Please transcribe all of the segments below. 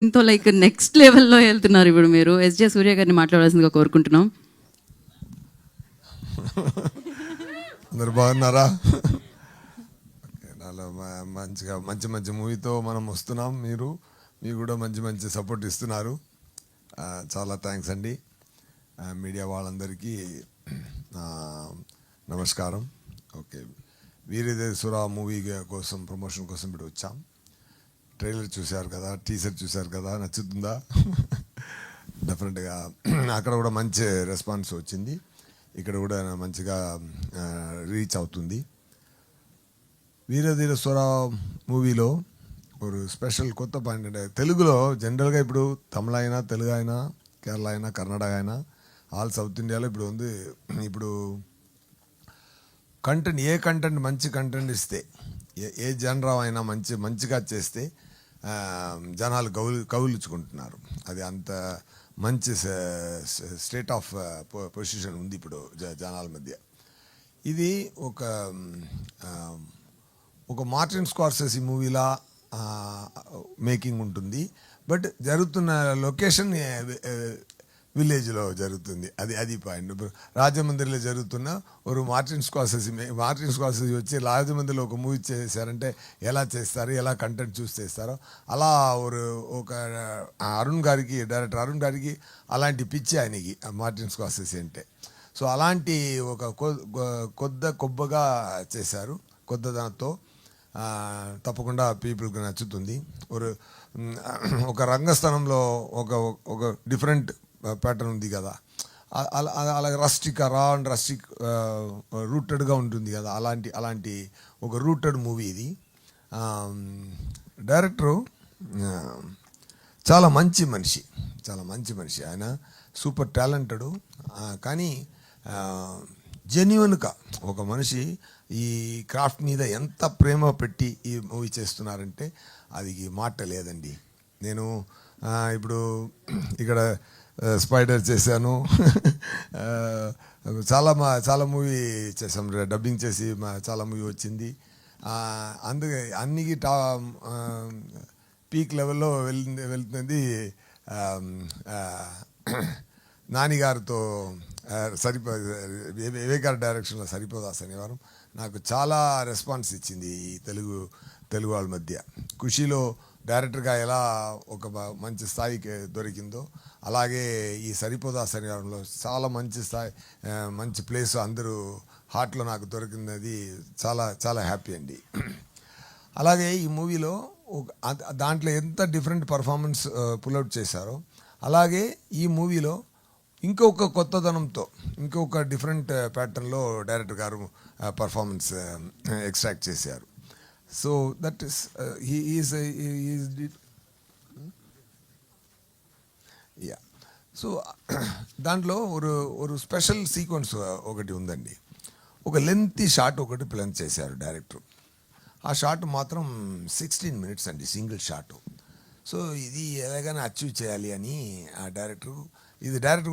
ఇంతో like next లెవెల్లో వెళ్తున్నారు ఇప్పుడు మీరు. ఎస్జే సూర్య గారిని మాట్లాడాల్సిందిగా కోరుకుంటున్నాం. అందరు బాగున్నారా? నాలో మంచిగా మంచి మంచి మూవీతో మనం వస్తున్నాం. మీరు కూడా మంచి మంచి సపోర్ట్ ఇస్తున్నారు. చాలా థ్యాంక్స్ అండి. మీడియా వాళ్ళందరికీ నమస్కారం. ఓకే, వీరదేసురా మూవీ కోసం ప్రమోషన్ కోసం ఇప్పుడు వచ్చాం. ట్రైలర్ చూశారు కదా, టీజర్ చూశారు కదా, నచ్చుతుందా? డెఫినెట్గా అక్కడ కూడా మంచి రెస్పాన్స్ వచ్చింది, ఇక్కడ కూడా మంచిగా రీచ్ అవుతుంది. వీరధీరేశ్వర మూవీలో ఒక స్పెషల్ కొత్త పాయింట్ అంటే, తెలుగులో జనరల్గా ఇప్పుడు తమిళ అయినా, తెలుగు అయినా, కేరళ అయినా, కర్ణాటక అయినా, ఆల్ సౌత్ ఇండియాలో ఇప్పుడు ఉంది. ఇప్పుడు కంటెంట్, ఏ కంటెంట్ మంచి కంటెంట్ ఇస్తే, ఏ జనరా అయినా మంచిగా చేస్తే జనాలు కౌలించుకుంటున్నారు. అది అంత మంచి స్టేట్ ఆఫ్ పొజిషన్ ఉంది ఇప్పుడు జనాల మధ్య. ఇది ఒక మార్టిన్ స్కార్సెసీ మూవీలా మేకింగ్ ఉంటుంది. బట్ జరుగుతున్న లొకేషన్ విలేజ్లో జరుగుతుంది. అది పాయింట్. ఇప్పుడు రాజమండ్రిలో జరుగుతున్న ఒక మార్టిన్ స్కార్సెసీ వచ్చి రాజమండ్రిలో ఒక మూవీ చేశారంటే ఎలా చేస్తారు, ఎలా కంటెంట్ చూస్ చేస్తారో అలా ఒక డైరెక్టర్ అరుణ్ గారికి అలాంటి పిచ్చి ఆయనకి మార్టిన్ స్కార్సెసీ అంటే. సో అలాంటి ఒక కొబ్బగా చేశారు, కొత్తదనంతో. తప్పకుండా పీపుల్కి నచ్చుతుంది. ఒక రంగస్థానంలో ఒక డిఫరెంట్ ప్యాటర్న్ ఉంది కదా, అలాగే రా అండ్ రస్టిక్ రూటెడ్గా ఉంటుంది కదా, అలాంటి ఒక రూటెడ్ మూవీ ఇది. డైరెక్టరు చాలా మంచి మనిషి. ఆయన సూపర్ టాలెంటెడ్. కానీ జెన్యున్గా ఒక మనిషి ఈ క్రాఫ్ట్ మీద ఎంత ప్రేమ పెట్టి ఈ మూవీ చేస్తున్నారంటే అది మాట లేదండి. నేను ఇప్పుడు ఇక్కడ స్పైడర్ చేశాను, చాలా మూవీ చేసాం, డబ్బింగ్ చేసి చాలా మూవీ వచ్చింది. అందుకే అన్నికి పీక్ లెవెల్లో వెళ్తుంది. నానిగారితో వివేకార్ డైరెక్షన్లో సరిపోదా శనివారం నాకు చాలా రెస్పాన్స్ ఇచ్చింది ఈ తెలుగు వాళ్ళ మధ్య. ఖుషీలో డైరెక్టర్గా ఎలా ఒక మంచి స్థాయికి దొరికిందో, అలాగే ఈ సరిపోదా శనివారంలో చాలా మంచి స్థాయి, మంచి ప్లేస్ అందరూ హార్ట్లో నాకు దొరికినది చాలా చాలా హ్యాపీ అండి. అలాగే ఈ మూవీలో దాంట్లో ఎంత డిఫరెంట్ పర్ఫార్మెన్స్ పుల్అవుట్ చేశారో, అలాగే ఈ మూవీలో ఇంకొక కొత్తదనంతో ఇంకొక డిఫరెంట్ ప్యాటర్న్లో డైరెక్టర్ గారు పర్ఫార్మెన్స్ ఎక్స్ట్రాక్ట్ చేశారు. So that is yeah. So దాంట్లో ఒక స్పెషల్ సీక్వెన్స్ ఒకటి ఉందండి. ఒక లెంతీ షాట్ ఒకటి ప్లాన్ చేశారు డైరెక్టర్. ఆ షాట్ మాత్రం 16 minutes అండి, సింగిల్ షాటు. సో ఇది ఎలాగైనా అచీవ్ చేయాలి అని ఆ డైరెక్టర్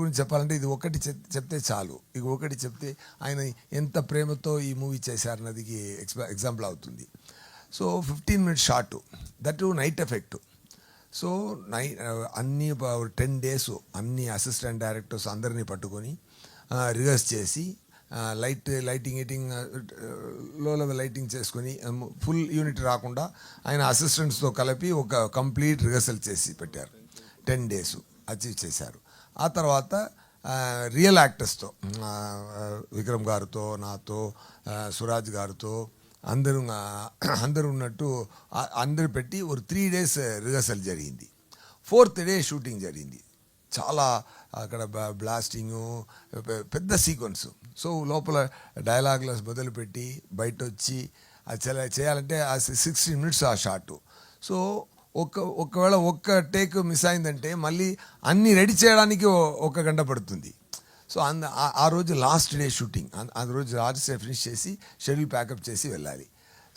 గురించి చెప్పాలంటే ఇది ఒకటి చెప్తే చాలు. ఇక ఒకటి చెప్తే ఆయన ఎంత ప్రేమతో ఈ మూవీ చేశారన్నదికి ఎగ్జాంపుల్ అవుతుంది. So 15 minutes shot, that night effect. So అన్ని 10 days అన్ని అసిస్టెంట్ డైరెక్టర్స్ అందరినీ పట్టుకొని రిహర్స్ చేసి లైటింగ్ లో లెవెల్ లైటింగ్ చేసుకొని ఫుల్ యూనిట్ రాకుండా ఆయన అసిస్టెంట్స్తో కలిపి ఒక కంప్లీట్ రిహర్సల్ చేసి పెట్టారు. 10 days అచీవ్ చేశారు. ఆ తర్వాత రియల్ యాక్టర్స్తో, విక్రమ్ గారితో, నాతో, సురాజ్ గారితో అందరూ ఉన్నట్టు అందరు పెట్టి ఒక 3 days రిహర్సల్ జరిగింది. 4th day షూటింగ్ జరిగింది. చాలా అక్కడ బ్లాస్టింగు, పెద్ద సీక్వెన్స్. సో లోపల డైలాగ్లో మొదలుపెట్టి బయట వచ్చి అది చేయాలంటే ఆ 16 minutes ఆ షాటు. సో ఒకవేళ ఒక్క టేక్ మిస్ అయిందంటే మళ్ళీ అన్నీ రెడీ చేయడానికి 1 గంట పడుతుంది. సో ఆ రోజు లాస్ట్ డే షూటింగ్, ఆ రోజు లాస్ట్ డే ఫినిష్ చేసి షెడ్యూల్ ప్యాకప్ చేసి వెళ్ళాలి.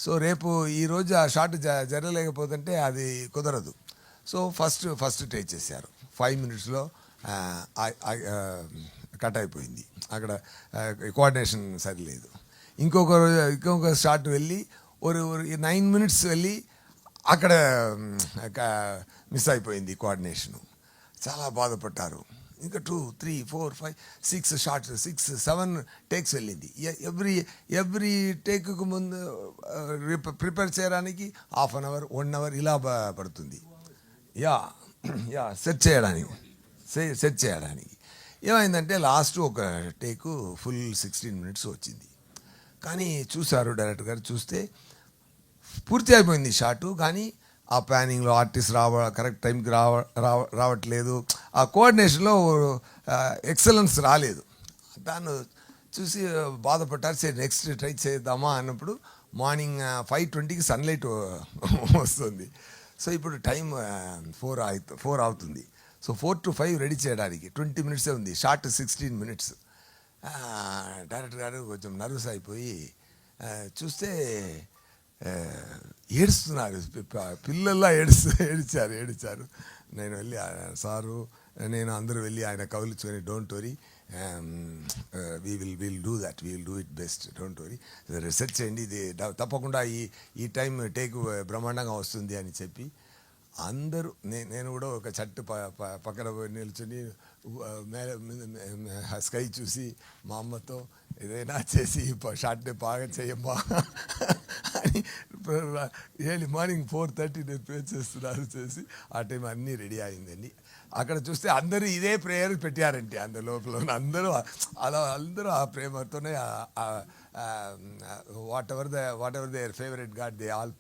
సో రేపు ఈరోజు ఆ షాట్ జరగలేకపోతుంటే అది కుదరదు. సో ఫస్ట్ టేక్ చేశారు. 5 minutesలో కట్ అయిపోయింది. అక్కడ కోఆర్డినేషన్ సరిలేదు. ఇంకొక షాట్ వెళ్ళి 9 minutes వెళ్ళి అక్కడ మిస్ అయిపోయింది కోఆర్డినేషను. చాలా బాధపడ్డారు. ఇంకా 2, 3, 4, 5, 6 షార్ట్స్ 6, 7 టేక్స్ వెళ్ళింది. ఎవ్రీ టేక్కు ముందు ప్రిపేర్ చేయడానికి 1/2 అవర్ 1 అవర్ ఇలా పడుతుంది. యా సెట్ చేయడానికి ఏమైందంటే లాస్ట్ ఒక టేకు ఫుల్ 16 మినిట్స్ వచ్చింది. కానీ చూశారు డైరెక్టర్ గారు, చూస్తే పూర్తి అయిపోయింది షాటు. కానీ ఆ ప్లానింగ్లో ఆర్టిస్ట్ కరెక్ట్ టైంకి రావట్లేదు. ఆ కోఆర్డినేషన్లో ఎక్సలెన్స్ రాలేదు. దాన్ని చూసి బాధపడ్డారు. సరే నెక్స్ట్ ట్రై చేద్దామా అన్నప్పుడు మార్నింగ్ 5:20కి సన్లైట్ వస్తుంది. సో ఇప్పుడు టైం 4 అవుతుంది. సో 4 to 5 రెడీ చేయడానికి 20 మినిట్సే ఉంది. Short 16 minutes. డైరెక్టర్ గారు కొంచెం నర్వస్ అయిపోయి చూస్తే ఏడుస్తున్నారు. పిల్లల్లా ఏడిచారు. నేను వెళ్ళి సారు నేను అందరూ వెళ్ళి ఆయన కౌలించుకొని don't worry, will do that, will do it best, don't worry, research చేయండి, ఇది తప్పకుండా ఈ టైం టేక్ బ్రహ్మాండంగా వస్తుంది అని చెప్పి అందరూ నేను కూడా ఒక చెట్టు పక్కన నిల్చుని స్కై చూసి మా అమ్మతో ఏదైనా చేసి షార్ట్ని బాగా చేయమ్మా అని ఎర్లీ మార్నింగ్ 4:30 నేను ప్రే చేసి ఆ టైం అన్నీ రెడీ అయిందండి. అక్కడ చూస్తే అందరూ ఇదే ప్రేయర్ పెట్టారంటే అందరి లోపల అందరూ ఆ ప్రేమతోనే what ever there favourite God they all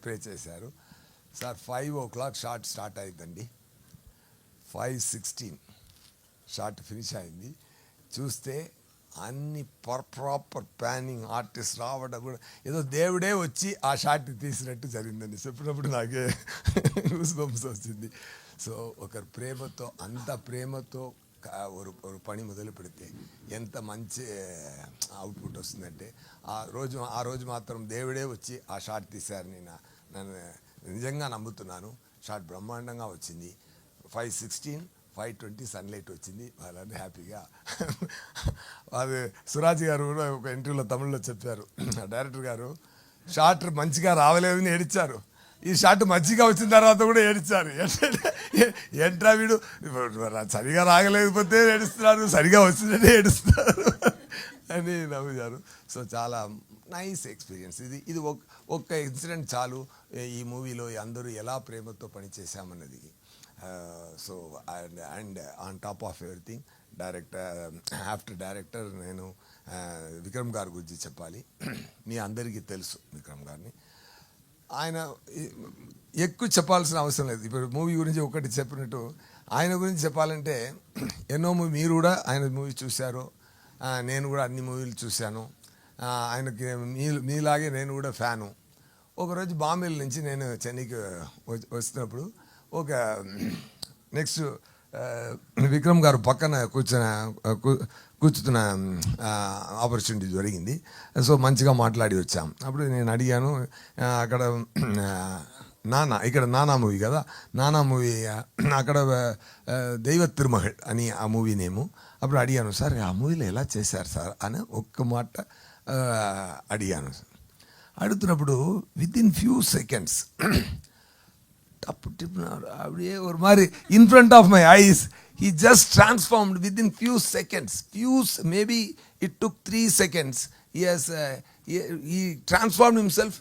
ప్రే చేశారు. సార్ 5 o'clock షార్ట్ స్టార్ట్ అయిందండి. 5:16 షార్ట్ ఫినిష్ అయింది. చూస్తే అన్ని ప్రాపర్ ప్లానింగ్, ఆర్టిస్ట్ రావడం కూడా ఏదో దేవుడే వచ్చి ఆ షార్ట్ తీసినట్టు జరిగిందండి. చెప్పినప్పుడు నాకే గూస్ బంప్స్ వచ్చింది. సో ఒకరి ప్రేమతో, అంత ప్రేమతో ఒక పని మొదలు పెడితే ఎంత మంచి అవుట్పుట్ వస్తుందంటే ఆ రోజు మాత్రం దేవుడే వచ్చి ఆ షార్ట్ తీశారని నన్ను నిజంగా నమ్ముతున్నాను. షార్ట్ బ్రహ్మాండంగా వచ్చింది. 5:16, 5:20 సన్లైట్ వచ్చింది. వాళ్ళని హ్యాపీగా అది సురాజ్ గారు కూడా ఒక ఇంటర్వ్యూలో తమిళ్లో చెప్పారు, డైరెక్టర్ గారు షార్ట్ మంచిగా రావలేదని ఏడిచారు, ఈ షార్ట్ మంచిగా వచ్చిన తర్వాత కూడా ఏడిచారు. ఏంట్రా వీడు సరిగా రాగలేకపోతే ఏడుస్తున్నారు, సరిగా వచ్చినట్టే ఏడుస్తున్నారు అని నవ్వుతారు. సో చాలా నైస్ ఎక్స్పీరియన్స్. ఇది ఒక్క ఇన్సిడెంట్ చాలు ఈ మూవీలో అందరూ ఎలా ప్రేమతో పనిచేసామన్నది. So and on top of everything after director నేను విక్రమ్ గారి గురించి చెప్పాలి. మీ అందరికీ తెలుసు విక్రమ్ గారిని. ఆయన ఎక్కువ చెప్పాల్సిన అవసరం లేదు. ఇప్పుడు మూవీ గురించి ఒకటి చెప్పినట్టు ఆయన గురించి చెప్పాలంటే ఎన్నో మీరు కూడా ఆయన మూవీ చూశారు, నేను కూడా అన్ని మూవీలు చూశాను. ఆయనకి మీలాగే నేను కూడా ఫ్యాను. ఒకరోజు బాంబేల నుంచి నేను చెన్నైకి వస్తున్నప్పుడు ఒక నెక్స్ట్ విక్రమ్ గారు పక్కన కూర్చుతున్న ఆపర్చునిటీ జరిగింది. సో మంచిగా మాట్లాడి వచ్చాం. అప్పుడు నేను అడిగాను, అక్కడ ఇక్కడ నానా మూవీ కదా, నానా మూవీ అక్కడ దైవ తిరుమహల్ అని ఆ మూవీ నేము. అప్పుడు అడిగాను, సార్ ఆ మూవీలో ఎలా చేశారు సార్ అని ఒక్క మాట అడిగాను. అడుగుతున్నప్పుడు వితిన్ ఫ్యూ సెకండ్స్ టప్పు టిప్పినారు அப்படியே ஒரு மாதிரி in front of my eyes he just transformed within few seconds, maybe it took 3 seconds. He transformed himself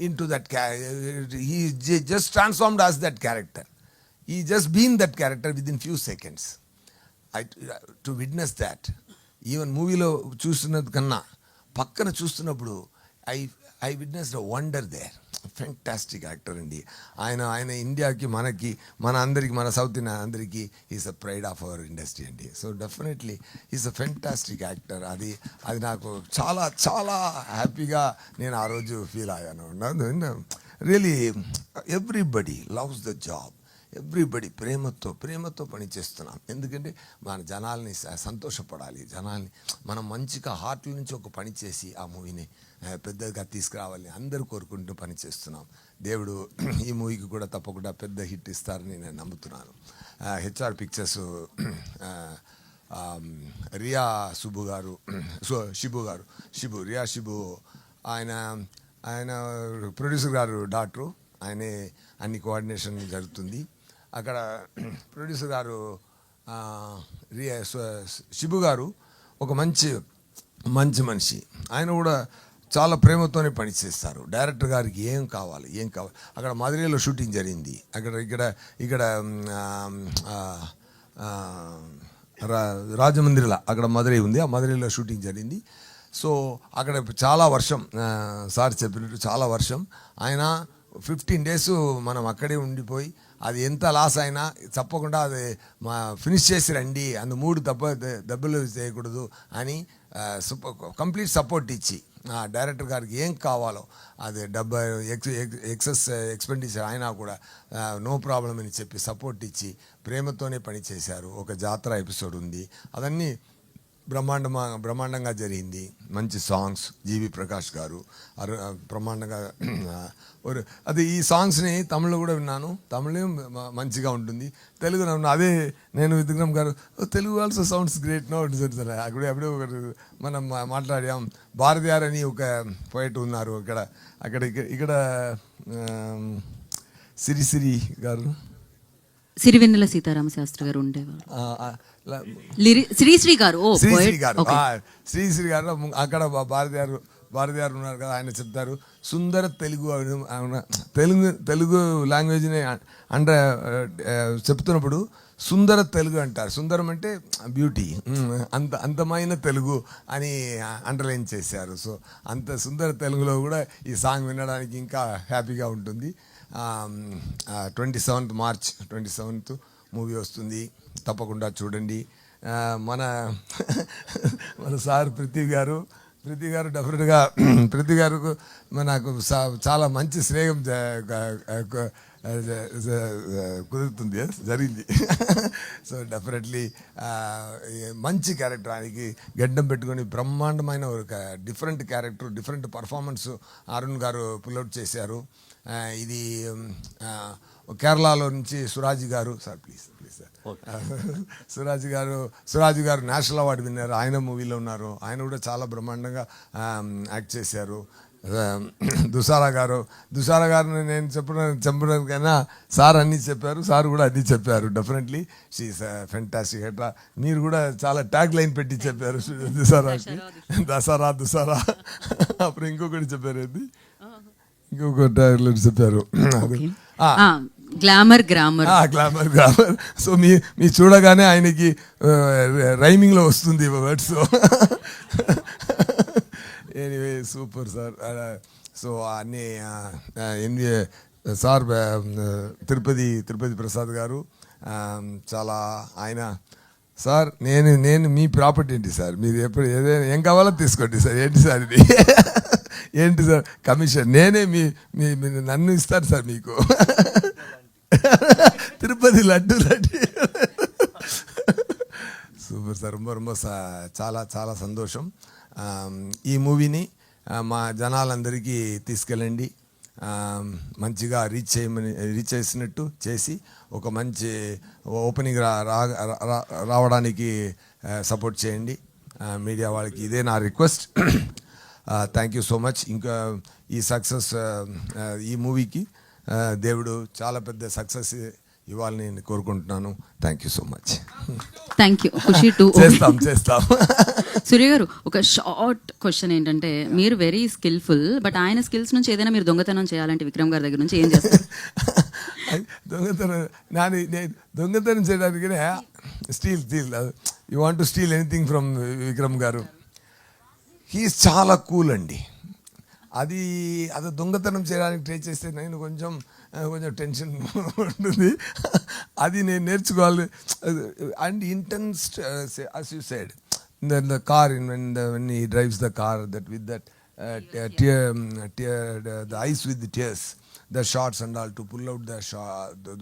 into that character. He just transformed as that character. He just been that character within few seconds. To witness that, even మూవీలో చూస్తున్నది కన్నా పక్కన చూస్తున్నప్పుడు I witnessed a wonder there. Fantastic actor అండి ఆయన. ఇండియాకి మన అందరికీ, మన సౌత్ ఇండియా అందరికీ is a pride of our industry అండి. So definitely is a fantastic actor. అది నాకు చాలా చాలా హ్యాపీగా నేను ఆ రోజు ఫీల్ అయ్యాను. Really everybody loves the job. Everybody ప్రేమతో పని చేస్తున్నాం. ఎందుకంటే మన జనాల్ని సంతోషపడాలి, జనాల్ని మనం మంచిగా హార్ట్ల నుంచి ఒక పని చేసి ఆ మూవీని పెద్దగా తీసుకురావాలని అందరూ కోరుకుంటూ పని చేస్తున్నాం. దేవుడు ఈ మూవీకి కూడా తప్పకుండా పెద్ద హిట్ ఇస్తారని నేను నమ్ముతున్నాను. హెచ్ఆర్ పిక్చర్స్ రియా రియా శిబు ఆయన ఆయన ప్రొడ్యూసర్ గారు డాక్టరు, ఆయనే అన్ని కోఆర్డినేషన్ జరుగుతుంది అక్కడ. ప్రొడ్యూసర్ గారు శిబు గారు ఒక మంచి మనిషి, ఆయన కూడా చాలా ప్రేమతోనే పనిచేస్తారు. డైరెక్టర్ గారికి ఏం కావాలి అక్కడ మధురైలో షూటింగ్ జరిగింది, ఇక్కడ రాజమండ్రిలో అక్కడ మధురై ఉంది, ఆ మధురైలో షూటింగ్ జరిగింది. సో అక్కడ చాలా వర్షం, సార్ చెప్పినట్టు చాలా వర్షం. ఆయన 15 days మనం అక్కడే ఉండిపోయి అది ఎంత లాస్ అయినా తప్పకుండా అది ఫినిష్ చేసి రండి, అందు 3 దెబ్బలు చేయకూడదు అని కంప్లీట్ సపోర్ట్ ఇచ్చి డైరెక్టర్ గారికి ఏం కావాలో అది ఎక్సెస్ ఎక్స్పెండిచర్ అయినా కూడా నో ప్రాబ్లం అని చెప్పి సపోర్ట్ ఇచ్చి ప్రేమతోనే పని చేశారు. ఒక జాతర ఎపిసోడ్ ఉంది, అదన్నీ బ్రహ్మాండంగా జరిగింది. మంచి సాంగ్స్, జీవి ప్రకాష్ గారు బ్రహ్మాండంగా అది ఈ సాంగ్స్ని తమిళ్లో కూడా విన్నాను, తమిళ మంచిగా ఉంటుంది, తెలుగు అదే నేను Vikram garu Telugu also sounds great no అప్పుడే ఒకటి మనం మాట్లాడాం. భారతియార్ అని ఒక పోయిట్ ఉన్నారు ఇక్కడ సిరిసిరి గారు, సిరివెన్నెల సీతారామ శాస్త్రి గారు ఉండేవారు, శ్రీశ్రీ గారు శ్రీశ్రీ గారు అక్కడ భారతియార్ ఉన్నారు కదా, ఆయన చెప్తారు సుందర తెలుగు లాంగ్వేజ్ని అంటే చెప్తున్నప్పుడు సుందర తెలుగు అంటారు. సుందరం అంటే బ్యూటీ, అంతమైన తెలుగు అని అండర్లైన్ చేశారు. సో అంత సుందర తెలుగులో కూడా ఈ సాంగ్ వినడానికి ఇంకా హ్యాపీగా ఉంటుంది. 27th March 27th మూవీ వస్తుంది, తప్పకుండా చూడండి. మన సార్ పృథ్వీ గారు డెఫినెట్గా పృథ్వీ గారు నాకు చాలా మంచి స్నేహం కుదురుతుంది, జరిగింది. సో డెఫినెట్లీ మంచి క్యారెక్టర్, ఆయనకి గడ్డం పెట్టుకొని బ్రహ్మాండమైన ఒక different character, different performance Arun గారు పుల్అవుట్ చేశారు. ఇది కేరళలో నుంచి సురాజీ గారు, సార్ ప్లీజ్ సార్, సురాజీ గారు నేషనల్ అవార్డు విన్నారు, ఆయన మూవీలో ఉన్నారు, ఆయన కూడా చాలా బ్రహ్మాండంగా యాక్ట్ చేశారు. దుసారా గారు నేను చెప్పడానికైనా సార్ అన్నీ చెప్పారు, సార్ కూడా అన్నీ చెప్పారు. Definitely she's fantastic. అట్లా మీరు కూడా చాలా ట్యాగ్ లైన్ పెట్టి చెప్పారు దుసారాకి, దుసారా అప్పుడు ఇంకొకటి చెప్పారు, అది ఇంకొక ట్యాగ్ లైన్ చెప్పారు, గ్లామర్. సో మీ చూడగానే ఆయనకి రైమింగ్లో వస్తుంది words. Anyway super sir. So అన్నీ సార్ తిరుపతి ప్రసాద్ గారు చాలా ఆయన సార్ నేను మీ ప్రాపర్టీ ఏంటి సార్, మీరు ఎప్పుడు ఏదైనా ఏం కావాలో తీసుకోండి సార్, ఏంటి సార్ ఇది ఏంటి సార్ కమిషన్, నేనే మీ నన్ను ఇస్తాను సార్ మీకు తిరుపతి లడ్డు సూపర్ సార్. రొమ్మ చాలా సంతోషం. ఈ మూవీని మా జనాలందరికీ తీసుకెళ్ళండి, మంచిగా రీచ్ చేసినట్టు చేసి ఒక మంచి ఓపెనింగ్ రావడానికి సపోర్ట్ చేయండి మీడియా వాళ్ళకి, ఇదే నా request. Thank you so much. ఇంకా ఈ సక్సెస్ ఈ మూవీకి దేవుడు చాలా పెద్ద సక్సెస్ ఇవ్వాలని నేను కోరుకుంటున్నాను. Thank you so much. Thank you. Kushi two చేస్తాం. సూర్య గారు, ఒక షార్ట్ క్వశ్చన్ ఏంటంటే, మీరు వెరీ స్కిల్ఫుల్, బట్ ఆయన స్కిల్స్ నుంచి ఏదైనా మీరు దొంగతనం చేయాలంటే విక్రమ్ గారి దగ్గర నుంచి ఏం చేస్తారు? దొంగతనం చేయడానికి steel you want to steal anything from Vikram గారు. హీస్ చాలా కూల్ అండి. అది దొంగతనం చేయడానికి ట్రై చేస్తే నేను కొంచెం టెన్షన్ ఉంటుంది, అది నేను నేర్చుకోవాలి. And intense as you said, the car when he drives the car, that with that the eyes with the tears, the shots and all, to pull out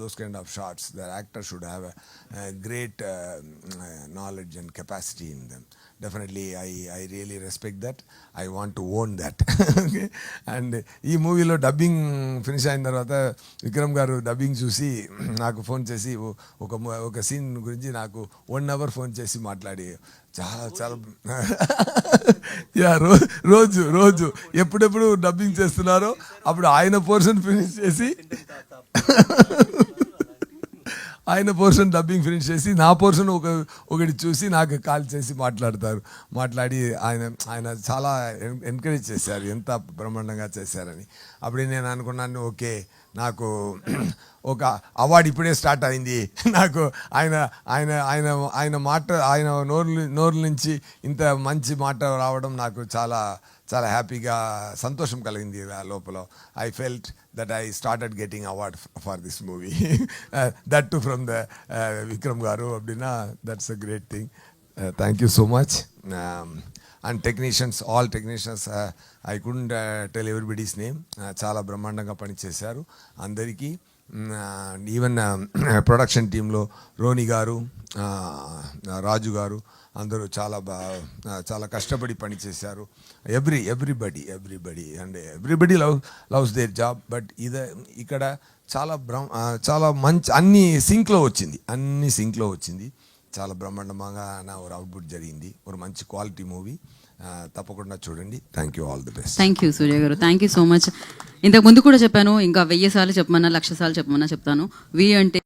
those kind of shots, the actor should have a great knowledge and capacity in them. Definitely I really respect that. I want to own that. Okay. And ఈ మూవీలో dubbing finish అయిన తర్వాత విక్రమ్ గారు dubbing చూసి నాకు phone చేసి ఒక scene గురించి నాకు 1 hour ఫోన్ చేసి మాట్లాడి చాలా యా రోజు ఎప్పుడెప్పుడు డబ్బింగ్ చేస్తున్నారో అప్పుడు ఆయన పోర్షన్ ఫినిష్ చేసి నా పోర్షన్ ఒకటి చూసి నాకు కాల్ చేసి మాట్లాడి ఆయన చాలా ఎంకరేజ్ చేశారు, ఎంత బ్రహ్మాండంగా చేశారని. అప్పుడే నేను అనుకున్నాను, ఓకే నాకు ఒక అవార్డు ఇప్పుడే స్టార్ట్ అయింది. నాకు ఆయన మాట, ఆయన నోరు నుంచి ఇంత మంచి మాట రావడం నాకు చాలా చాలా హ్యాపీగా, సంతోషం కలిగింది లోపల. I felt that I started getting award for this movie, that to from the Vikram గారు. అప్పుడినా that's a great thing. Thank you so much. And technicians, all technicians, I couldn't tell everybody's name. చాలా బ్రహ్మాండంగా పనిచేశారు అందరికీ. Even production టీంలో రోని గారు, రాజు గారు అందరూ చాలా కష్టపడి పనిచేశారు. Everybody and everybody loves their job. But ఇక్కడ చాలా మంచి అన్ని సింక్లో వచ్చింది. చాలా బ్రహ్మాండంగా నా ఒక అవుట్పుట్ జరిగింది. ఒక మంచి క్వాలిటీ మూవీ. తప్పకుండా చూడండి. Thank you, all the best. Thank you Surya గారు, థ్యాంక్ యూ సో మచ్. ఇంతకు ముందు కూడా చెప్పాను, ఇంకా 1000 సార్లు చెప్పమన్నా 1,00,000 సార్లు చెప్పమన్నా చెప్తాను. వి అంటే